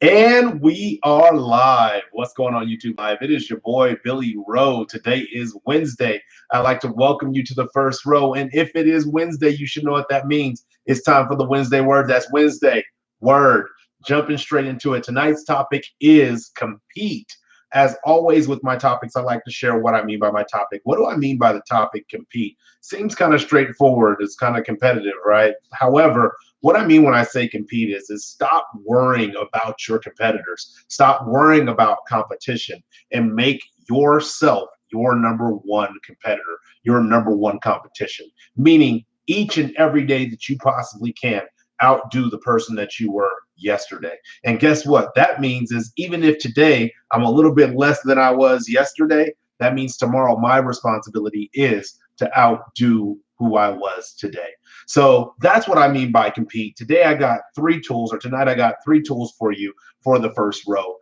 And we are live. What's going on YouTube Live? It is your boy, Billy Wroe. Today is Wednesday. I'd like to welcome you to the first row. And if it is Wednesday, you should know what that means. It's time for the Wednesday word. That's Wednesday word. Jumping straight into it. Tonight's topic is compete. As always with my topics, I like to share what I mean by my topic. What do I mean by the topic compete? Seems kind of straightforward. It's kind of competitive, right? However, what I mean when I say compete is stop worrying about your competitors. Stop worrying about competition and make yourself your number one competitor, your number one competition. Meaning each and every day that you possibly can, outdo the person that you were yesterday. And guess what? That means is even if today I'm a little bit less than I was yesterday, that means tomorrow my responsibility is to outdo who I was today. So that's what I mean by compete. Today I got three tools, or tonight I got three tools for you for the first row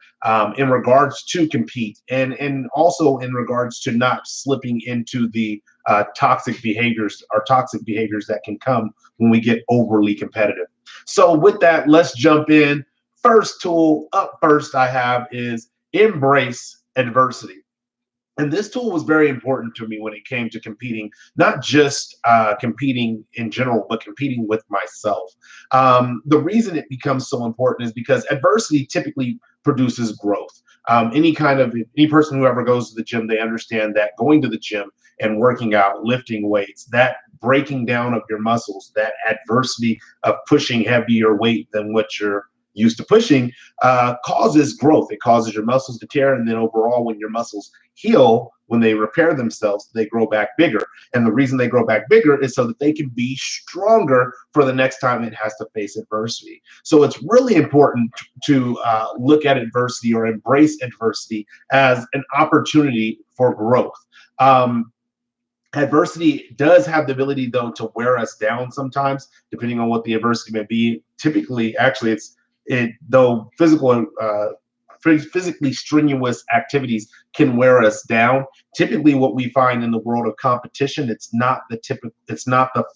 in regards to compete, and also in regards to not slipping into the toxic behaviors that can come when we get overly competitive. So with that, let's jump in. First tool up first I have is embrace adversity. And this tool was very important to me when it came to competing, not just competing in general, but competing with myself. The reason it becomes so important is because adversity typically produces growth. Any person who ever goes to the gym, they understand that going to the gym and working out, lifting weights, that breaking down of your muscles, that adversity of pushing heavier weight than what you're used to pushing causes growth. It causes your muscles to tear, and then overall, when your muscles heal, when they repair themselves, they grow back bigger. And the reason they grow back bigger is so that they can be stronger for the next time it has to face adversity. So it's really important to look at adversity or embrace adversity as an opportunity for growth. Adversity does have the ability, though, to wear us down sometimes, depending on what the adversity may be. Typically, actually, though physically strenuous activities can wear us down. Typically, what we find in the world of competition, it's not the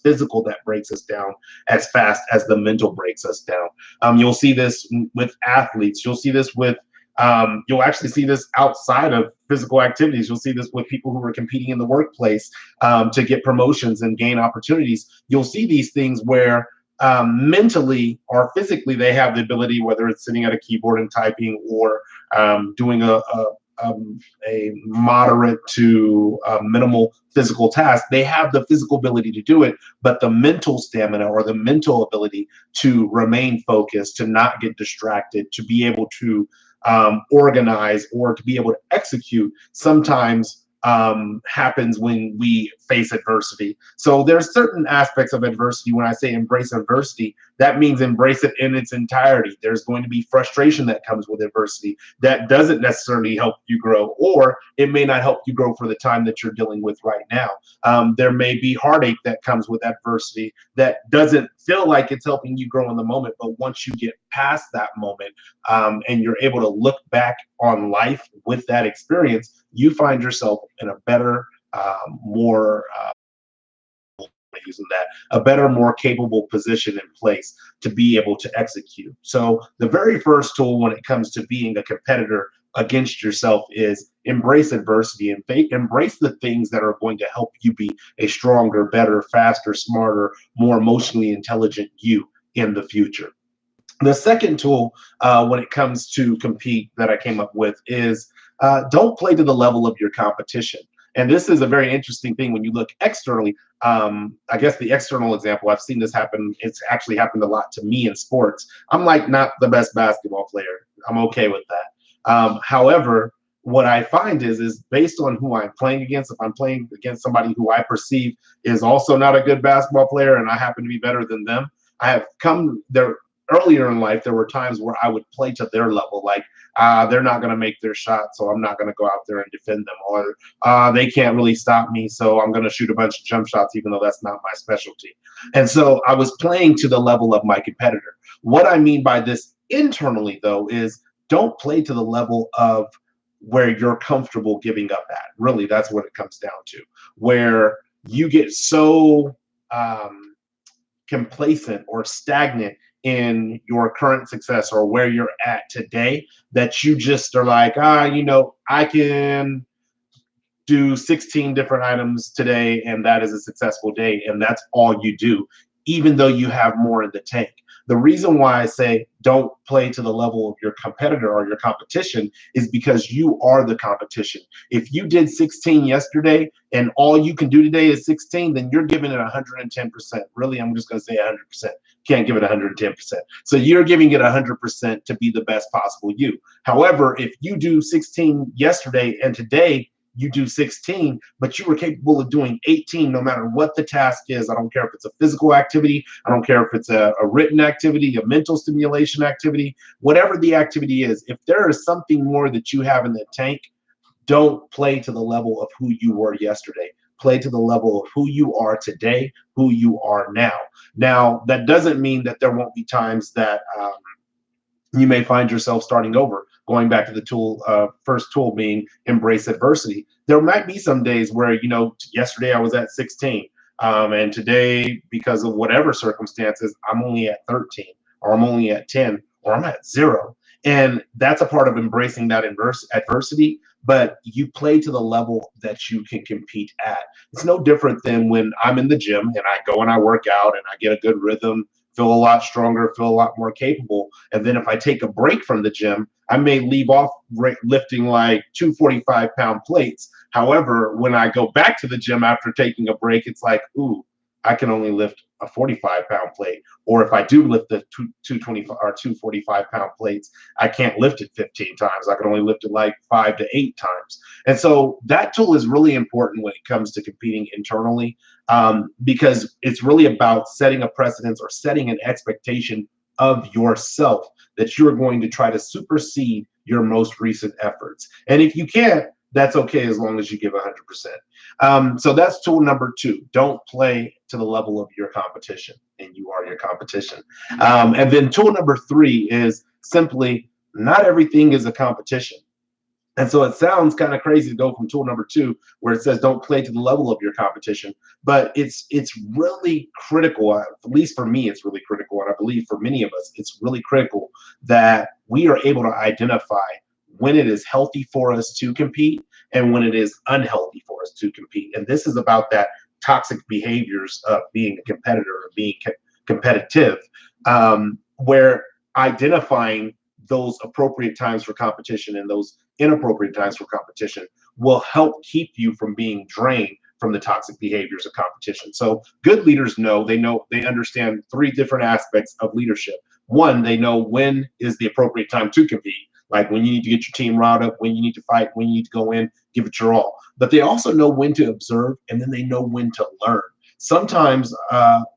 physical that breaks us down as fast as the mental breaks us down. You'll see this with athletes. You'll actually see this outside of physical activities. You'll see this with people who are competing in the workplace to get promotions and gain opportunities. You'll see these things where mentally or physically they have the ability, whether it's sitting at a keyboard and typing or doing a moderate to minimal physical task, they have the physical ability to do it, but the mental stamina or the mental ability to remain focused, to not get distracted, to be able to organize or to be able to execute sometimes happens when we face adversity. So there's certain aspects of adversity. When I say embrace adversity, that means embrace it in its entirety. There's going to be frustration that comes with adversity that doesn't necessarily help you grow, or it may not help you grow for the time that you're dealing with right now. There may be heartache that comes with adversity that doesn't feel like it's helping you grow in the moment, but once you get past that moment and you're able to look back on life with that experience, you find yourself in a better, more using that, a better, more capable position in place to be able to execute. So the very first tool when it comes to being a competitor against yourself is embrace adversity and embrace the things that are going to help you be a stronger, better, faster, smarter, more emotionally intelligent you in the future. The second tool when it comes to compete that I came up with is don't play to the level of your competition. And this is a very interesting thing when you look externally. I guess the external example, I've seen this happen. It's actually happened a lot to me in sports. I'm like not the best basketball player. I'm okay with that. However, what I find is based on who I'm playing against. If I'm playing against somebody who I perceive is also not a good basketball player and I happen to be better than them, I have come there earlier in life. There were times where I would play to their level, like they're not going to make their shot, so I'm not going to go out there and defend them, or they can't really stop me, so I'm going to shoot a bunch of jump shots, even though that's not my specialty. And so I was playing to the level of my competitor. What I mean by this internally, though, is don't play to the level of where you're comfortable giving up at. Really, that's what it comes down to, where you get so complacent or stagnant in your current success or where you're at today that you just are like, I can do 16 different items today and that is a successful day, and that's all you do, even though you have more in the tank. The reason why I say don't play to the level of your competitor or your competition is because you are the competition. If you did 16 yesterday and all you can do today is 16, then you're giving it 110%. Really, I'm just going to say 100%. Can't give it 110%. So you're giving it 100% to be the best possible you. However, if you do 16 yesterday and today you do 16, but you were capable of doing 18 no matter what the task is. I don't care if it's a physical activity. I don't care if it's a written activity, a mental stimulation activity, whatever the activity is. If there is something more that you have in the tank, don't play to the level of who you were yesterday. Play to the level of who you are today, who you are now. Now, that doesn't mean that there won't be times that you may find yourself starting over, going back to the tool, first tool being embrace adversity. There might be some days where, yesterday I was at 16, and today, because of whatever circumstances, I'm only at 13, or I'm only at 10, or I'm at 0. And that's a part of embracing that adversity, but you play to the level that you can compete at. It's no different than when I'm in the gym and I go and I work out and I get a good rhythm, feel a lot stronger, feel a lot more capable. And then if I take a break from the gym, I may leave off lifting like 245-pound plates. However, when I go back to the gym after taking a break, it's like, ooh, I can only lift a 45-pound plate. Or if I do lift the 225 or 245-pound plates, I can't lift it 15 times. I can only lift it like 5 to 8 times. And so that tool is really important when it comes to competing internally, because it's really about setting a precedence or setting an expectation of yourself that you're going to try to supersede your most recent efforts. And if you can't, that's okay as long as you give 100%. So that's tool number 2. Don't play to the level of your competition, and you are your competition. And then tool number 3 is simply not everything is a competition. And so it sounds kind of crazy to go from tool number 2, where it says don't play to the level of your competition, but it's really critical. At least for me, it's really critical, and I believe for many of us, it's really critical that we are able to identify when it is healthy for us to compete and when it is unhealthy for us to compete. And this is about that toxic behaviors of being a competitor or being competitive, where identifying those appropriate times for competition and those inappropriate times for competition will help keep you from being drained from the toxic behaviors of competition. So good leaders they understand 3 different aspects of leadership. One, they know when is the appropriate time to compete, like when you need to get your team riled up, when you need to fight, when you need to go in, give it your all. But they also know when to observe, and then they know when to learn. Sometimes,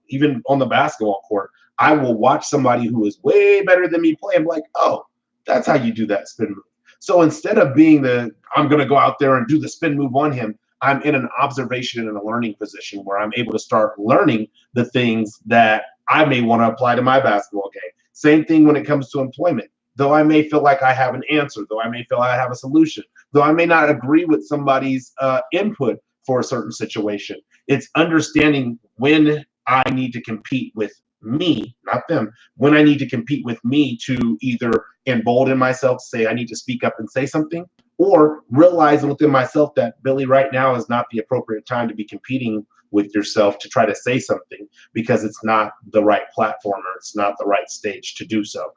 even on the basketball court, I will watch somebody who is way better than me play. I'm like, oh, that's how you do that spin move. So instead of being I'm going to go out there and do the spin move on him, I'm in an observation and a learning position where I'm able to start learning the things that I may want to apply to my basketball game. Same thing when it comes to employment. Though I may feel like I have an answer, though I may feel I have a solution, though I may not agree with somebody's input for a certain situation, it's understanding when I need to compete with me, not them, when I need to compete with me to either embolden myself, say I need to speak up and say something, or realizing within myself that Billy, right now is not the appropriate time to be competing with yourself to try to say something because it's not the right platform or it's not the right stage to do so.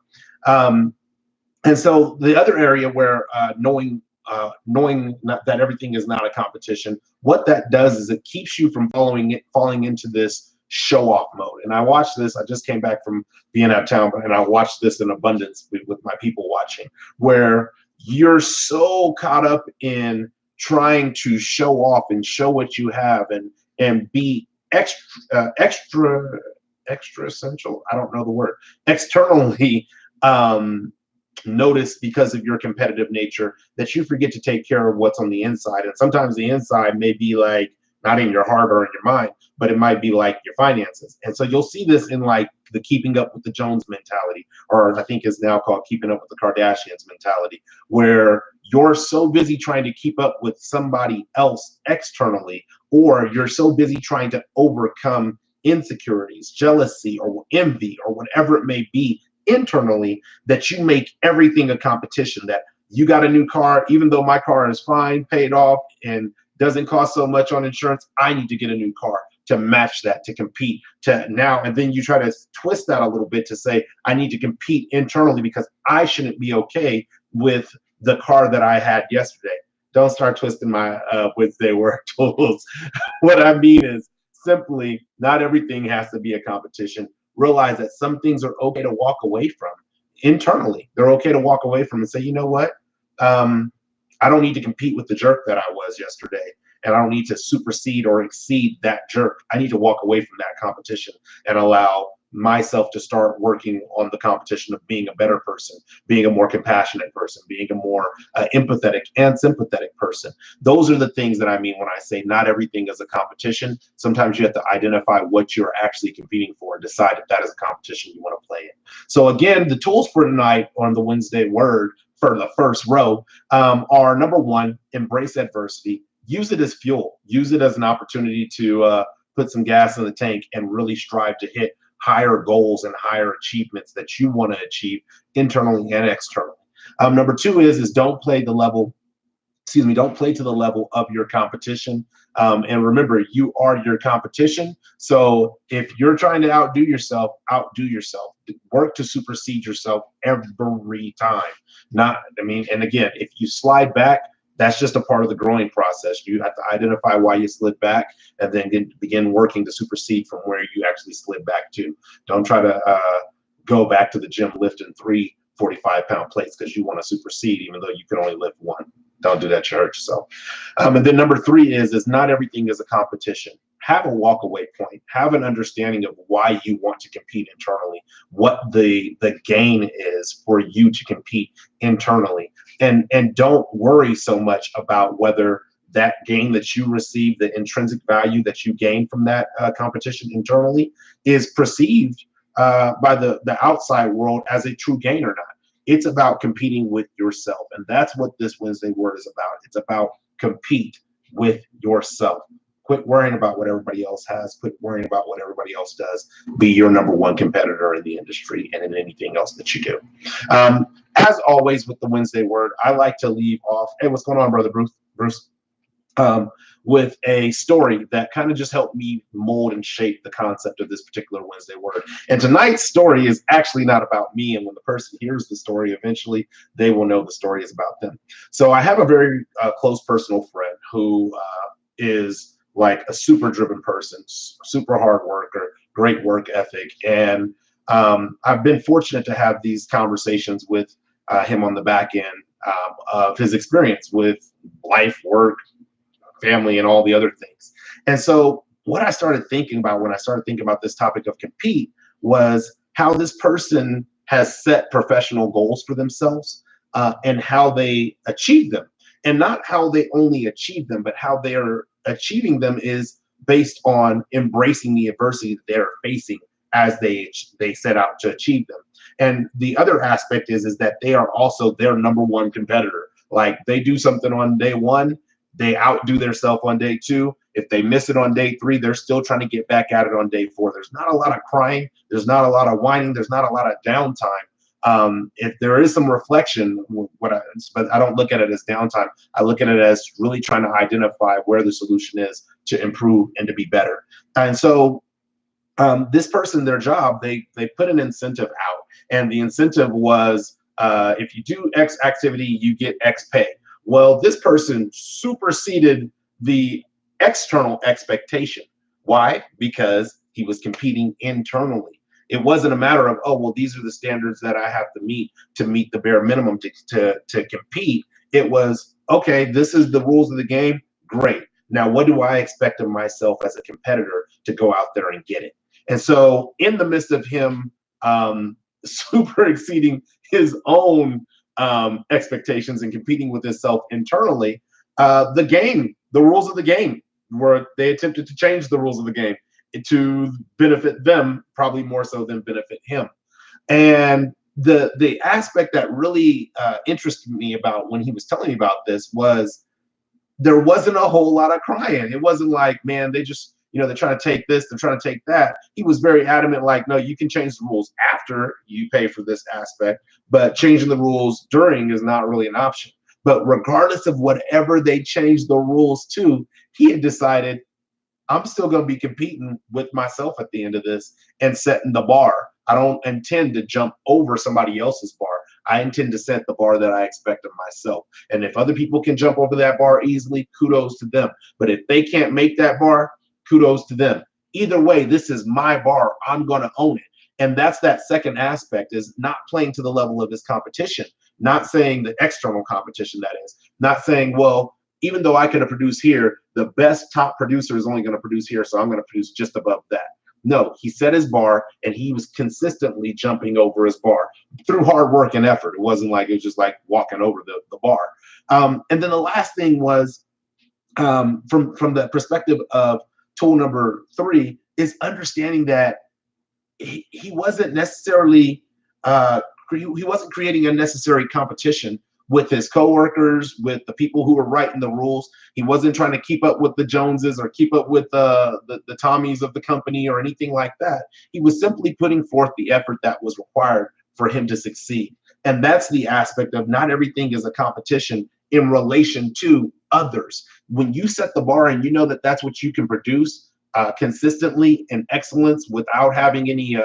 And so the other area where knowing that everything is not a competition, what that does is it keeps you from falling into this show off mode. And I watched this. I just came back from being out of town, and I watched this in abundance with my people watching, where you're so caught up in trying to show off and show what you have and be extra essential. I don't know the word. Externally notice because of your competitive nature that you forget to take care of what's on the inside. And sometimes the inside may be like not in your heart or in your mind, but it might be like your finances. And so you'll see this in like the keeping up with the Jones mentality, or I think is now called keeping up with the Kardashians mentality, where you're so busy trying to keep up with somebody else externally, or you're so busy trying to overcome insecurities, jealousy, or envy, or whatever it may be internally, that you make everything a competition. That you got a new car, even though my car is fine, paid off, and doesn't cost so much on insurance, I need to get a new car to match that, to compete, to now. And then you try to twist that a little bit to say, I need to compete internally because I shouldn't be okay with the car that I had yesterday. Don't start twisting my Wednesday word tools. What I mean is simply, not everything has to be a competition. Realize that some things are okay to walk away from internally. They're okay to walk away from and say, you know what? I don't need to compete with the jerk that I was yesterday. And I don't need to supersede or exceed that jerk. I need to walk away from that competition and allow myself to start working on the competition of being a better person, being a more compassionate person, being a more empathetic and sympathetic person. Those are the things that I mean when I say not everything is a competition. Sometimes you have to identify what you're actually competing for and decide if that is a competition you want to play in. So again, the tools for tonight on the Wednesday word for the first row are: number one, embrace adversity. Use it as fuel. Use it as an opportunity to put some gas in the tank and really strive to hit higher goals and higher achievements that you want to achieve internally and externally. Number two is don't play the level, don't play to the level of your competition. And remember, you are your competition. So if you're trying to outdo yourself, outdo yourself. Work to supersede yourself every time. And again, if you slide back, that's just a part of the growing process. You have to identify why you slid back and then begin working to supersede from where you actually slid back to. Don't try to go back to the gym lifting 3 45-pound plates because you want to supersede, even though you can only lift one. Don't do that, you hurt yourself. And then number three is not everything is a competition. Have a walk away point. Have an understanding of why you want to compete internally, what the gain is for you to compete internally. And don't worry so much about whether that gain that you receive, the intrinsic value that you gain from that competition internally, is perceived by the outside world as a true gain or not. It's about competing with yourself. And that's what this Wednesday word is about. It's about compete with yourself. Quit worrying about what everybody else has. Quit worrying about what everybody else does. Be your number one competitor in the industry and in anything else that you do. As always with the Wednesday word, I like to leave off. Hey, what's going on, brother Bruce? With a story that kind of just helped me mold and shape the concept of this particular Wednesday word. And tonight's story is actually not about me. And when the person hears the story, eventually they will know the story is about them. So I have a very close personal friend who is like a super driven person, super hard worker, great work ethic. And I've been fortunate to have these conversations with him on the back end of his experience with life, work, family, and all the other things. And so what I started thinking about when I started thinking about this topic of compete was how this person has set professional goals for themselves and how they achieve them. And not how they only achieve them, but how they are achieving them is based on embracing the adversity that they're facing as they set out to achieve them. And the other aspect is that they are also their number one competitor. Like they do something on day one, they outdo themselves on day two. If they miss it on day three, they're still trying to get back at it on day four. There's not a lot of crying. There's not a lot of whining. There's not a lot of downtime. If there is some reflection, but I don't look at it as downtime. I look at it as really trying to identify where the solution is to improve and to be better. And so this person, their job, they put an incentive out. And the incentive was, if you do X activity, you get X pay. Well, this person superseded the external expectation. Why? Because he was competing internally. It wasn't a matter of, oh, well, these are the standards that I have to meet the bare minimum to compete. It was, okay, this is the rules of the game. Great. Now, what do I expect of myself as a competitor to go out there and get it? And so in the midst of him super exceeding his own expectations and competing with himself internally, the rules of the game they attempted to change the rules of the game to benefit them, probably more so than benefit him. And the aspect that really interested me about when he was telling me about this was there wasn't a whole lot of crying. It wasn't like, man, they just, you know, they're trying to take this, they're trying to take that. He was very adamant, like, no, you can change the rules after you pay for this aspect, but changing the rules during is not really an option. But regardless of whatever they changed the rules to, he had decided, I'm still going to be competing with myself at the end of this and setting the bar. I don't intend to jump over somebody else's bar. I intend to set the bar that I expect of myself. And if other people can jump over that bar easily, kudos to them. But if they can't make that bar, kudos to them. Either way, this is my bar. I'm going to own it. And that's that second aspect, is not playing to the level of his competition, not saying the external competition, that is, not saying, well, even though I could have produced here, the best top producer is only going to produce here, so I'm going to produce just above that. No, he set his bar, and he was consistently jumping over his bar through hard work and effort. It wasn't like it was just like walking over the bar. And then the last thing was, from the perspective of tool number 3, is understanding that he wasn't necessarily he wasn't creating unnecessary competition with his coworkers, with the people who were writing the rules. He wasn't trying to keep up with the Joneses or keep up with the Tommies of the company or anything like that. He was simply putting forth the effort that was required for him to succeed. And that's the aspect of not everything is a competition in relation to others. When you set the bar and you know that that's what you can produce consistently in excellence without having any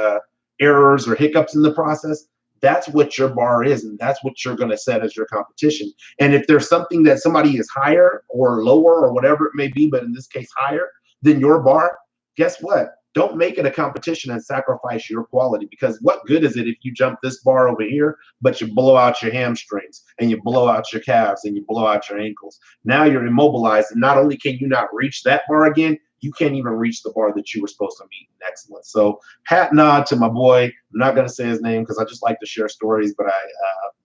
errors or hiccups in the process, that's what your bar is, and that's what you're going to set as your competition. And if there's something that somebody is higher or lower or whatever it may be, but in this case higher than your bar, guess what? Don't make it a competition and sacrifice your quality, because what good is it if you jump this bar over here, but you blow out your hamstrings and you blow out your calves and you blow out your ankles? Now you're immobilized, and not only can you not reach that bar again, you can't even reach the bar that you were supposed to meet in excellence. So hat nod to my boy. I'm not going to say his name because I just like to share stories, but I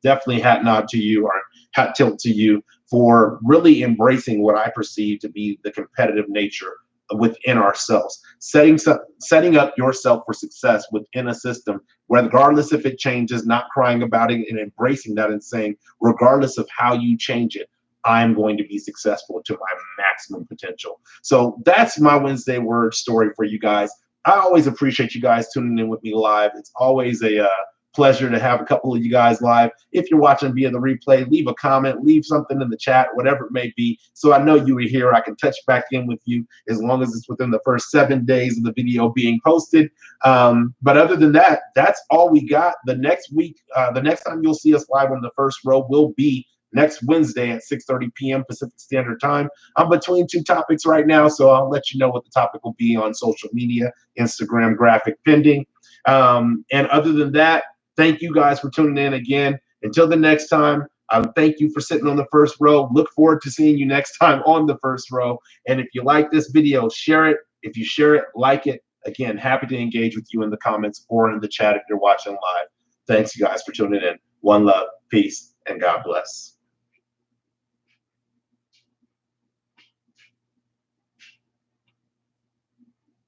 definitely hat nod to you, or hat tilt to you, for really embracing what I perceive to be the competitive nature within ourselves, setting up yourself for success within a system, regardless if it changes, not crying about it and embracing that and saying, regardless of how you change it, I'm going to be successful to my maximum potential. So that's my Wednesday word story for you guys. I always appreciate you guys tuning in with me live. It's always a pleasure to have a couple of you guys live. If you're watching via the replay, leave a comment, leave something in the chat, whatever it may be, so I know you were here. I can touch back in with you as long as it's within the first 7 days of the video being posted. But other than that, that's all we got. The next week, the next time you'll see us live on the first row will be next Wednesday at 6:30 p.m. Pacific Standard Time. I'm between 2 topics right now, so I'll let you know what the topic will be on social media, Instagram, graphic pending. And other than that, thank you guys for tuning in again. Until the next time, thank you for sitting on the first row. Look forward to seeing you next time on the first row. And if you like this video, share it. If you share it, like it. Again, happy to engage with you in the comments or in the chat if you're watching live. Thanks, you guys, for tuning in. One love, peace, and God bless.